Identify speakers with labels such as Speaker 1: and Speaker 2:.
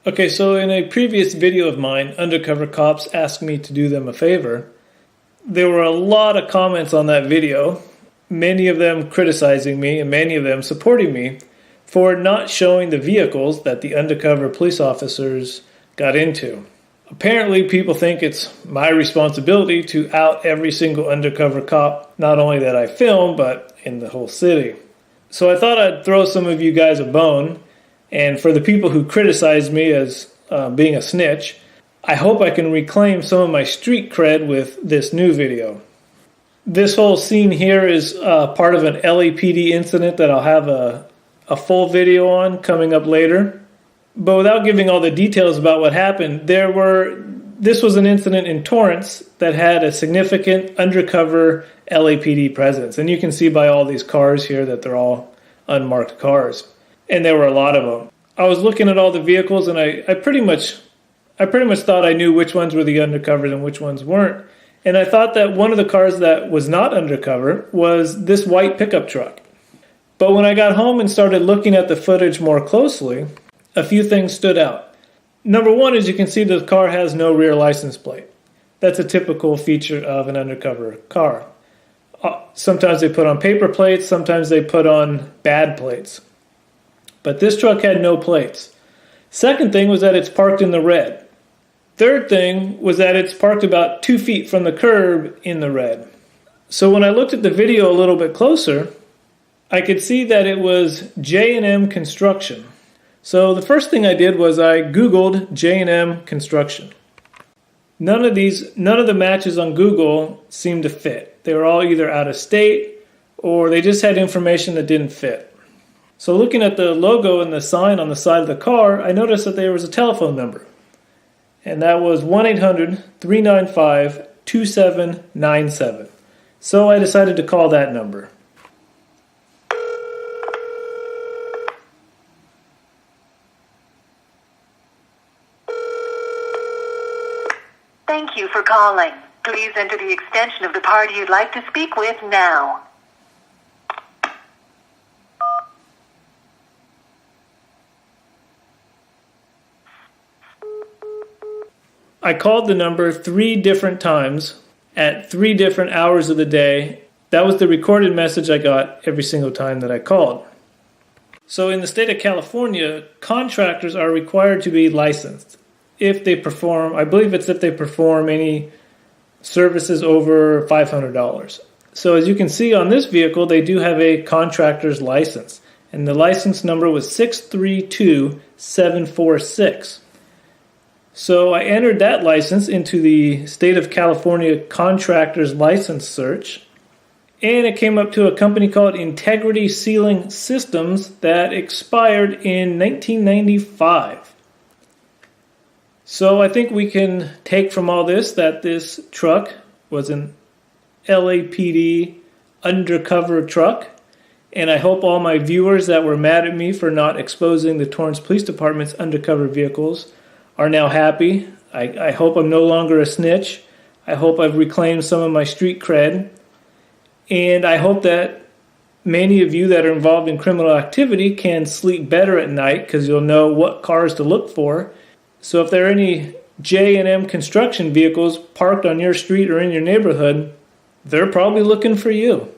Speaker 1: Okay, so in a previous video of mine, undercover cops asked me to do them a favor. There were a lot of comments on that video, many of them criticizing me and many of them supporting me for not showing the vehicles that the undercover police officers got into. Apparently, people think it's my responsibility to out every single undercover cop, not only that I film, but in the whole city. So I thought I'd throw some of you guys a bone. And for the people who criticize me as being a snitch, I hope I can reclaim some of my street cred with this new video. This whole scene here is part of an LAPD incident that I'll have a full video on coming up later. But without giving all the details about what happened, this was an incident in Torrance that had a significant undercover LAPD presence. And you can see by all these cars here that they're all unmarked cars. And there were a lot of them. I was looking at all the vehicles, and I pretty much thought I knew which ones were the undercovers and which ones weren't. And I thought that one of the cars that was not undercover was this white pickup truck. But when I got home and started looking at the footage more closely, a few things stood out. Number one is you can see the car has no rear license plate. That's a typical feature of an undercover car. Sometimes they put on paper plates, sometimes they put on bad plates. But this truck had no plates. Second thing was that it's parked in the red. Third thing was that it's parked about 2 feet from the curb in the red. So when I looked at the video a little bit closer, I could see that it was J&M Construction. So the first thing I did was I Googled J&M Construction. None of the matches on Google seemed to fit. They were all either out of state or they just had information that didn't fit. So looking at the logo and the sign on the side of the car, I noticed that there was a telephone number. And that was 1-800-395-2797. So I decided to call that number.
Speaker 2: Thank you for calling. Please enter the extension of the party you'd like to speak with now.
Speaker 1: I called the number 3 different times at 3 different hours of the day. That was the recorded message I got every single time that I called. So in the state of California, contractors are required to be licensed if they perform, I believe it's if they perform any services over $500. So as you can see on this vehicle, they do have a contractor's license. And the license number was 632746. So I entered that license into the state of California contractor's license search, and it came up to a company called Integrity Sealing Systems that expired in 1995. So I think we can take from all this that this truck was an LAPD undercover truck, and I hope all my viewers that were mad at me for not exposing the Torrance Police Department's undercover vehicles are now happy. I hope I'm no longer a snitch. I hope I've reclaimed some of my street cred. And I hope that many of you that are involved in criminal activity can sleep better at night because you'll know what cars to look for. So if there are any J&M construction vehicles parked on your street or in your neighborhood, they're probably looking for you.